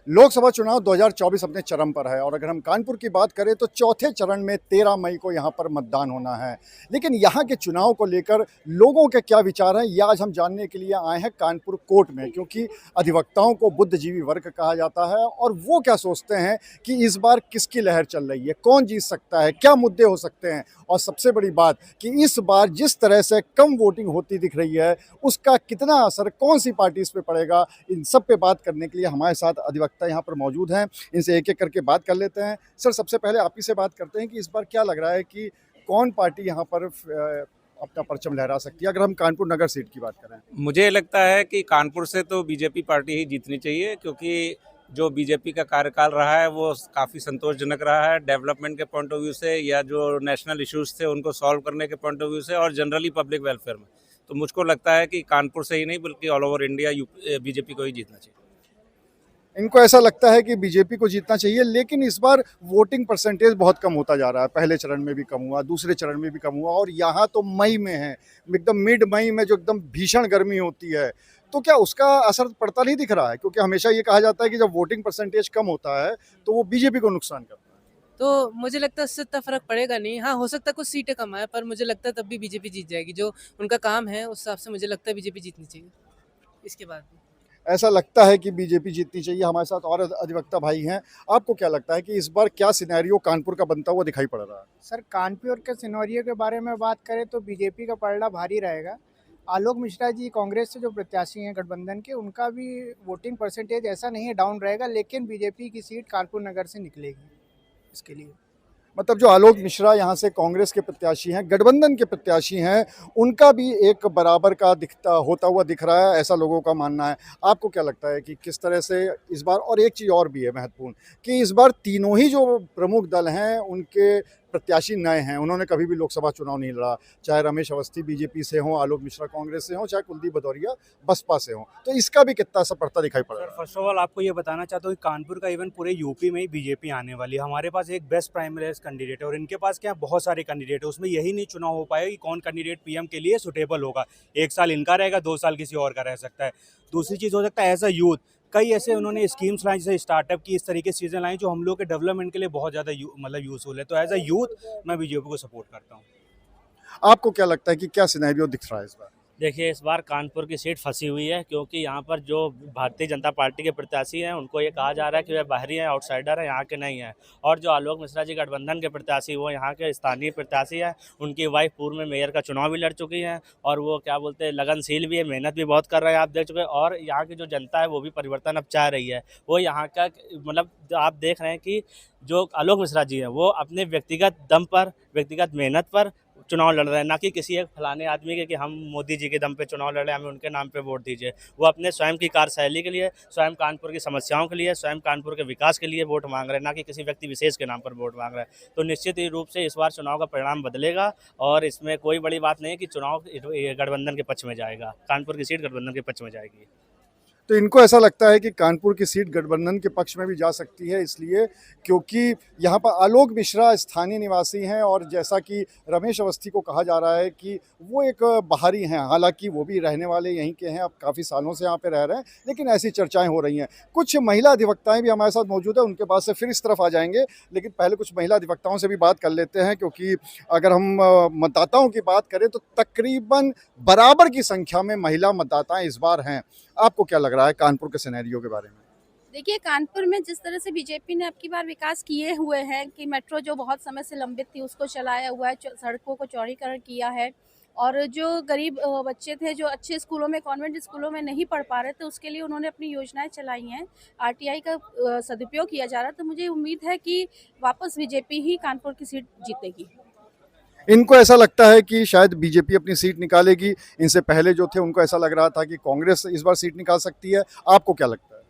लोकसभा चुनाव 2024 अपने चरम पर है और अगर हम कानपुर की बात करें तो चौथे चरण में 13 मई को यहाँ पर मतदान होना है। लेकिन यहाँ के चुनाव को लेकर लोगों के क्या विचार हैं, ये आज हम जानने के लिए आए हैं कानपुर कोर्ट में, क्योंकि अधिवक्ताओं को बुद्धिजीवी वर्ग कहा जाता है और वो क्या सोचते हैं कि इस बार किसकी लहर चल रही है, कौन जीत सकता है, क्या मुद्दे हो सकते हैं। और सबसे बड़ी बात कि इस बार जिस तरह से कम वोटिंग होती दिख रही है उसका कितना असर कौन सी पार्टी इस पे पड़ेगा, इन सब पे बात करने के लिए हमारे साथ अधिवक्ता यहाँ पर मौजूद हैं। इनसे एक एक करके बात कर लेते हैं। सर, सबसे पहले आप ही से बात करते हैं कि इस बार क्या लग रहा है कि कौन पार्टी यहाँ पर अपना परचम लहरा सकती है, अगर हम कानपुर नगर सीट की बात करें। मुझे लगता है कि कानपुर से तो बीजेपी पार्टी ही जीतनी चाहिए, क्योंकि जो बीजेपी का कार्यकाल रहा है वो काफ़ी संतोषजनक रहा है, डेवलपमेंट के पॉइंट ऑफ व्यू से या जो नेशनल इश्यूज थे उनको सॉल्व करने के पॉइंट ऑफ व्यू से और जनरली पब्लिक वेलफेयर में। तो मुझको लगता है कि कानपुर से ही नहीं बल्कि ऑल ओवर इंडिया बीजेपी को ही जीतना चाहिए। इनको ऐसा लगता है कि बीजेपी को जीतना चाहिए, लेकिन इस बार वोटिंग परसेंटेज बहुत कम होता जा रहा है। पहले चरण में भी कम हुआ, दूसरे चरण में भी कम हुआ और यहाँ तो मई में है, एकदम मिड मई में जो एकदम भीषण गर्मी होती है। तो क्या उसका असर पड़ता नहीं दिख रहा है? क्योंकि हमेशा ये कहा जाता है कि जब वोटिंग परसेंटेज कम होता है तो वो बीजेपी को नुकसान करता है। तो मुझे लगता है उससे इतना फ़र्क पड़ेगा नहीं। हाँ, हो सकता है कुछ सीटें कम आएँ, पर मुझे लगता है तब भी बीजेपी जीत जाएगी। जो उनका काम है, उस हिसाब से मुझे लगता है बीजेपी जीतनी चाहिए, इसके बाद भी। ऐसा लगता है कि बीजेपी जीतनी चाहिए। हमारे साथ और अधिवक्ता भाई हैं। आपको क्या लगता है कि इस बार क्या सिनेरियो कानपुर का बनता हुआ दिखाई पड़ रहा है? सर, कानपुर के सिनेरियो के बारे में बात करें तो बीजेपी का पलड़ा भारी रहेगा। आलोक मिश्रा जी कांग्रेस से जो प्रत्याशी हैं गठबंधन के, उनका भी वोटिंग परसेंटेज ऐसा नहीं है डाउन रहेगा, लेकिन बीजेपी की सीट कानपुर नगर से निकलेगी इसके लिए। मतलब जो आलोक मिश्रा यहाँ से कांग्रेस के प्रत्याशी हैं, गठबंधन के प्रत्याशी हैं, उनका भी एक बराबर का दिखता होता हुआ दिख रहा है, ऐसा लोगों का मानना है। आपको क्या लगता है कि किस तरह से इस बार, और एक चीज़ और भी है महत्वपूर्ण, कि इस बार तीनों ही जो प्रमुख दल हैं उनके प्रत्याशी नए हैं, उन्होंने कभी भी लोकसभा चुनाव नहीं लड़ा। चाहे रमेश अवस्थी बीजेपी से हों, आलोक मिश्रा कांग्रेस से हों, चाहे कुलदीप भदौरिया बसपा से हों, तो इसका भी कितना असर पड़ता दिखाई पड़ रहा है? फर्स्ट ऑफ ऑल आपको ये बताना चाहता हूँ कि कानपुर का इवन पूरे यूपी में ही बीजेपी आने वाली है। हमारे पास एक बेस्ट प्राइमरीज कैंडिडेट है और इनके पास क्या बहुत सारे कैंडिडेट है, उसमें यही नहीं चुनाव हो पाएगा कि कौन कैंडिडेट पीएम के लिए सुटेबल होगा। एक साल इनका रहेगा, 2 साल किसी और का रह सकता है। दूसरी चीज़ हो सकता है एज अ यूथ कई ऐसे उन्होंने स्कीम्स लाई, जैसे स्टार्टअप की, इस तरीके से चीज़ें लाई जो हम लोग के डेवलपमेंट के लिए बहुत ज़्यादा मतलब यूजफुल है। तो एज अ यूथ मैं बीजेपी को सपोर्ट करता हूँ। आपको क्या लगता है कि क्या सिनेरियो दिख रहा है इस बार? देखिए, इस बार कानपुर की सीट फंसी हुई है, क्योंकि यहाँ पर जो भारतीय जनता पार्टी के प्रत्याशी हैं उनको ये कहा जा रहा है कि वे बाहरी हैं, आउटसाइडर हैं, यहाँ के नहीं हैं। और जो आलोक मिश्रा जी गठबंधन के प्रत्याशी, वो यहाँ के स्थानीय प्रत्याशी हैं। उनकी वाइफ पूर्व में मेयर का चुनाव भी लड़ चुकी हैं और वो क्या बोलते हैं लगनशील भी है, मेहनत भी बहुत कर रहे हैं, आप देख चुके हैं। और यहाँ की जो जनता है वो भी परिवर्तन अब चाह रही है। वो यहाँ का मतलब आप देख रहे हैं कि जो आलोक मिश्रा जी हैं वो अपने व्यक्तिगत दम पर, व्यक्तिगत मेहनत पर चुनाव लड़ रहे हैं, ना कि किसी एक फलाने आदमी के कि हम मोदी जी के दम पे चुनाव लड़े, हमें उनके नाम पे वोट दीजिए। वो अपने स्वयं की कार्यशैली के लिए, स्वयं कानपुर की समस्याओं के लिए, स्वयं कानपुर के विकास के लिए वोट मांग रहे हैं, ना कि किसी व्यक्ति विशेष के नाम पर वोट मांग रहे हैं। तो निश्चित ही रूप से इस बार चुनाव का परिणाम बदलेगा और इसमें कोई बड़ी बात नहीं है कि चुनाव गठबंधन के पक्ष में जाएगा, कानपुर की सीट गठबंधन के पक्ष में जाएगी। तो इनको ऐसा लगता है कि कानपुर की सीट गठबंधन के पक्ष में भी जा सकती है, इसलिए क्योंकि यहाँ पर आलोक मिश्रा स्थानीय निवासी हैं और जैसा कि रमेश अवस्थी को कहा जा रहा है कि वो एक बाहरी हैं, हालांकि वो भी रहने वाले यहीं के हैं, अब काफ़ी सालों से यहाँ पे रह रहे हैं, लेकिन ऐसी चर्चाएं हो रही हैं। कुछ महिला अधिवक्ताएं भी हमारे साथ मौजूद है, उनके पास से फिर इस तरफ आ जाएंगे, लेकिन पहले कुछ महिला अधिवक्ताओं से भी बात कर लेते हैं, क्योंकि अगर हम मतदाताओं की बात करें तो तकरीबन बराबर की संख्या में महिला मतदाता इस बार हैं। आपको क्या लग रहा है कानपुर के सिनेरियो के बारे में? देखिए, कानपुर में जिस तरह से बीजेपी ने अब की बार विकास किए हुए हैं कि मेट्रो जो बहुत समय से लंबित थी उसको चलाया हुआ है, सड़कों को चौड़ीकरण किया है और जो गरीब बच्चे थे जो अच्छे स्कूलों में, कॉन्वेंट स्कूलों में नहीं पढ़ पा रहे थे, उसके लिए उन्होंने अपनी योजनाएं चलाई हैं। आरटीआई का सदुपयोग किया जा रहा है, तो मुझे उम्मीद है कि वापस बीजेपी ही कानपुर की सीट जीतेगी। इनको ऐसा लगता है कि शायद बीजेपी अपनी सीट निकालेगी, इनसे पहले जो थे उनको ऐसा लग रहा था कि कांग्रेस इस बार सीट निकाल सकती है। आपको क्या लगता है?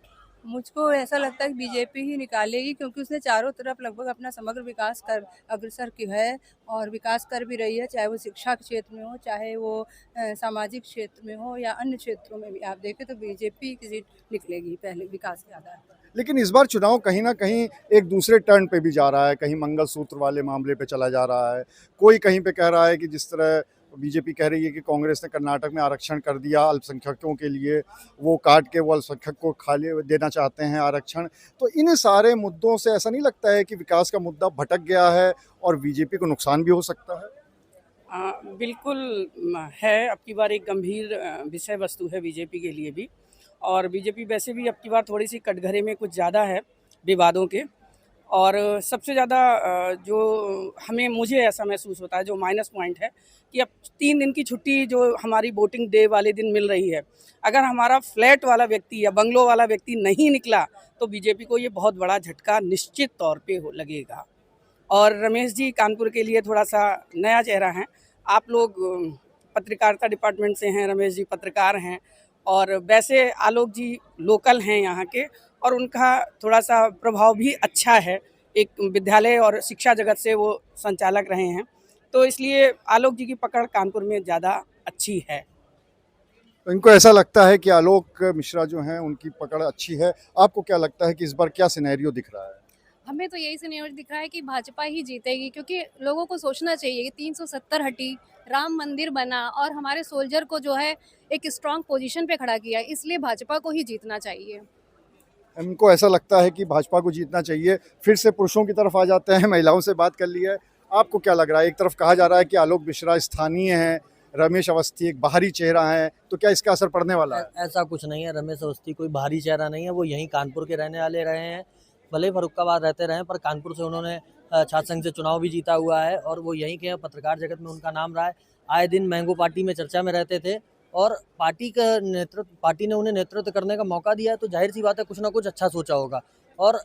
मुझको ऐसा लगता है कि बीजेपी ही निकालेगी, क्योंकि उसने चारों तरफ लगभग अपना समग्र विकास कर अग्रसर की है और विकास कर भी रही है, चाहे वो शिक्षा के क्षेत्र में हो, चाहे वो सामाजिक क्षेत्र में हो या अन्य क्षेत्रों में भी। आप देखें तो बीजेपी की सीट निकलेगी पहले विकास के आधार पर। लेकिन इस बार चुनाव कहीं ना कहीं एक दूसरे टर्न पे भी जा रहा है, कहीं मंगलसूत्र वाले मामले पे चला जा रहा है, कोई कहीं पे कह रहा है कि जिस तरह बीजेपी कह रही है कि कांग्रेस ने कर्नाटक में आरक्षण कर दिया अल्पसंख्यकों के लिए, वो काट के वो अल्पसंख्यक को खाली देना चाहते हैं आरक्षण। तो इन सारे मुद्दों से ऐसा नहीं लगता है कि विकास का मुद्दा भटक गया है और बीजेपी को नुकसान भी हो सकता है? बिल्कुल है। अब की बार एक गंभीर विषय वस्तु है बीजेपी के लिए भी, और बीजेपी वैसे भी अब की बार थोड़ी सी कटघरे में कुछ ज़्यादा है विवादों के। और सबसे ज़्यादा जो मुझे ऐसा महसूस होता है, जो माइनस पॉइंट है कि अब 3 दिन की छुट्टी जो हमारी वोटिंग डे वाले दिन मिल रही है, अगर हमारा फ्लैट वाला व्यक्ति या बंगलो वाला व्यक्ति नहीं निकला तो बीजेपी को ये बहुत बड़ा झटका निश्चित तौर पे लगेगा। और रमेश जी कानपुर के लिए थोड़ा सा नया चेहरा हैं। आप लोग पत्रकारिता डिपार्टमेंट से हैं, रमेश जी पत्रकार हैं, और वैसे आलोक जी लोकल हैं यहाँ के, और उनका थोड़ा सा प्रभाव भी अच्छा है। एक विद्यालय और शिक्षा जगत से वो संचालक रहे हैं, तो इसलिए आलोक जी की पकड़ कानपुर में ज़्यादा अच्छी है। तो इनको ऐसा लगता है कि आलोक मिश्रा जो हैं उनकी पकड़ अच्छी है। आपको क्या लगता है कि इस बार क्या सिनेरियो दिख रहा है? हमें तो यही सिनेरियो दिख रहा है कि भाजपा ही जीतेगी, क्योंकि लोगों को सोचना चाहिए कि 370 हटी, राम मंदिर बना और हमारे सोल्जर को जो है एक स्ट्रांग पोजीशन पे खड़ा किया, इसलिए भाजपा को ही जीतना चाहिए। इनको ऐसा लगता है कि भाजपा को जीतना चाहिए। फिर से पुरुषों की तरफ आ जाते हैं, महिलाओं से बात कर ली है। आपको क्या लग रहा है? एक तरफ कहा जा रहा है कि आलोक मिश्रा स्थानीय हैं, रमेश अवस्थी एक बाहरी चेहरा है, तो क्या इसका असर पड़ने वाला है? ऐसा कुछ नहीं है। रमेश अवस्थी कोई बाहरी चेहरा नहीं है, वो यहीं कानपुर के रहने वाले रहे हैं, भले फर्रुखाबाद रहते रहे, पर कानपुर से उन्होंने छात्र संघ से चुनाव भी जीता हुआ है और वो यहीं के पत्रकार जगत में उनका नाम रहा है। आए दिन मैंगो पार्टी में चर्चा में रहते थे और पार्टी ने उन्हें नेतृत्व करने का मौका दिया, तो जाहिर सी बात है कुछ ना कुछ अच्छा सोचा होगा। और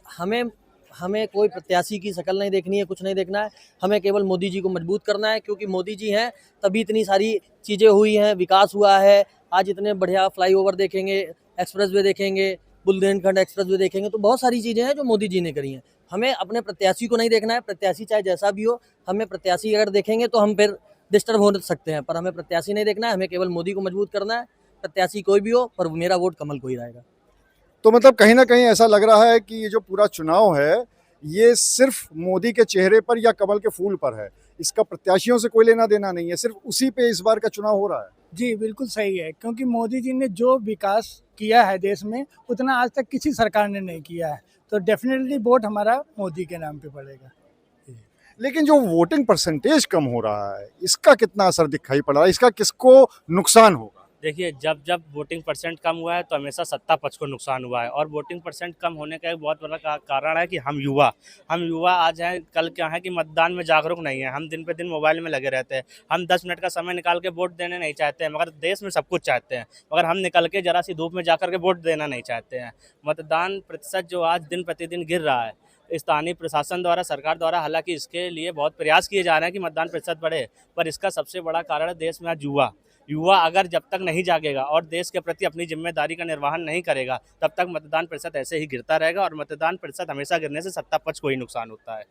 हमें कोई प्रत्याशी की शक्ल नहीं देखनी है, कुछ नहीं देखना है, हमें केवल मोदी जी को मजबूत करना है, क्योंकि मोदी जी हैं तभी इतनी सारी चीज़ें हुई हैं, विकास हुआ है। आज इतने बढ़िया फ्लाईओवर देखेंगे, एक्सप्रेसवे देखेंगे, बुंदेलखंड एक्सप्रेसवे देखेंगे, तो बहुत सारी चीज़ें हैं जो मोदी जी ने करी हैं। हमें अपने प्रत्याशी को नहीं देखना है, प्रत्याशी चाहे जैसा भी हो, हमें प्रत्याशी अगर देखेंगे तो हम फिर डिस्टर्ब हो सकते हैं, पर हमें प्रत्याशी नहीं देखना है, हमें केवल मोदी को मजबूत करना है। प्रत्याशी कोई भी हो, पर मेरा वोट कमल को ही रहेगा। तो मतलब कहीं ना कहीं ऐसा लग रहा है कि ये जो पूरा चुनाव है ये सिर्फ मोदी के चेहरे पर या कमल के फूल पर है, इसका प्रत्याशियों से कोई लेना देना नहीं है, सिर्फ उसी पे इस बार का चुनाव हो रहा है। जी बिल्कुल सही है, क्योंकि मोदी जी ने जो विकास किया है देश में उतना आज तक किसी सरकार ने नहीं किया है, तो डेफिनेटली वोट हमारा मोदी के नाम पे पड़ेगा। लेकिन जो वोटिंग परसेंटेज कम हो रहा है, इसका कितना असर दिखाई पड़ रहा है? इसका किसको नुकसान होगा? देखिए, जब वोटिंग परसेंट कम हुआ है तो हमेशा सत्ता पक्ष को नुकसान हुआ है, और वोटिंग परसेंट कम होने का एक बहुत बड़ा कारण है कि हम युवा आज हैं, कल क्या है कि मतदान में जागरूक नहीं है। हम दिन पे दिन मोबाइल में लगे रहते हैं, हम 10 मिनट का समय निकाल के वोट देने नहीं चाहते हैं, मगर देश में सब कुछ चाहते हैं, मगर हम निकल के जरा सी धूप में जाकर के वोट देना नहीं चाहते हैं। मतदान प्रतिशत जो आज दिन प्रतिदिन गिर रहा है, स्थानीय प्रशासन द्वारा, सरकार द्वारा, हालांकि इसके लिए बहुत प्रयास किए जा रहे हैं कि मतदान प्रतिशत बढ़े, पर इसका सबसे बड़ा कारण है देश में आज युवा अगर जब तक नहीं जागेगा और देश के प्रति अपनी जिम्मेदारी का निर्वहन नहीं करेगा, तब तक मतदान प्रतिशत ऐसे ही गिरता रहेगा, और मतदान प्रतिशत हमेशा गिरने से सत्ता पक्ष को ही नुकसान होता है।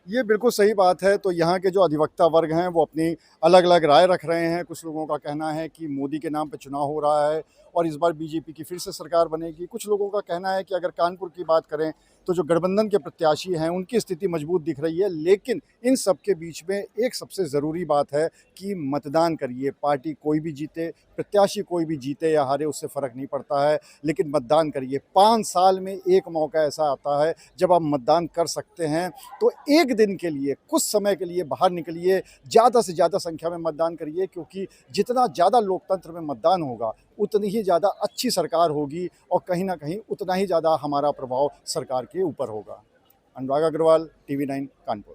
ये बिल्कुल सही बात है। तो यहाँ के जो अधिवक्ता वर्ग हैं वो अपनी अलग अलग राय रख रहे हैं। कुछ लोगों का कहना है कि मोदी के नाम पे चुनाव हो रहा है और इस बार बीजेपी की फिर से सरकार बनेगी। कुछ लोगों का कहना है कि अगर कानपुर की बात करें तो जो गठबंधन के प्रत्याशी हैं उनकी स्थिति मजबूत दिख रही है, लेकिन इन सब के बीच में एक सबसे ज़रूरी बात है कि मतदान करिए। पार्टी कोई भी जीते, प्रत्याशी कोई भी जीते या हारे, उससे फ़र्क नहीं पड़ता है, लेकिन मतदान करिए। 5 साल में एक मौका ऐसा आता है जब आप मतदान कर सकते हैं, तो एक दिन के लिए, कुछ समय के लिए बाहर निकलिए, ज़्यादा से ज़्यादा संख्या में मतदान करिए, क्योंकि जितना ज़्यादा लोकतंत्र में मतदान होगा उतनी ही ज़्यादा अच्छी सरकार होगी और कहीं ना कहीं उतना ही ज़्यादा हमारा प्रभाव सरकार के ऊपर होगा। अनुराग अग्रवाल, TV9 कानपुर।